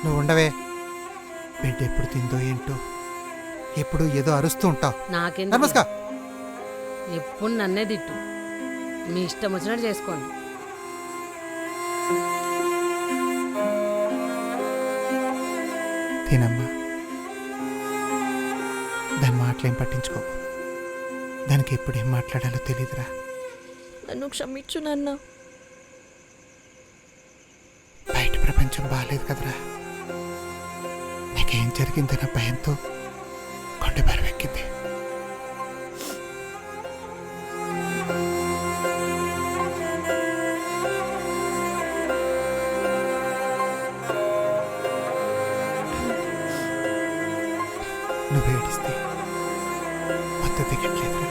నువ్వు ఉండవే. బిడ్డ ఎప్పుడు తిందో ఏంటో, ఎప్పుడు ఏదో అరుస్తూ ఉంటావు. నాకెందుకు నమస్కా. ఎప్పుడు నన్నే తిట్టు. మీ ఇష్టం వచ్చినట్టు చేసుకోండి. తినమ్మా. దాని మాటలేం పట్టించుకోకు. దానికి ఎప్పుడు ఏం మాట్లాడాలో తెలీదురా. నన్ను క్షమించు నాన్న. బయట ప్రపంచం బాగాలేదు కదరా. నీకేం జరిగిందన్న భయంతో కొండ బరువెక్కింది. నువ్వు ఏడిస్తే మొత్తం దిగట్లేదురా.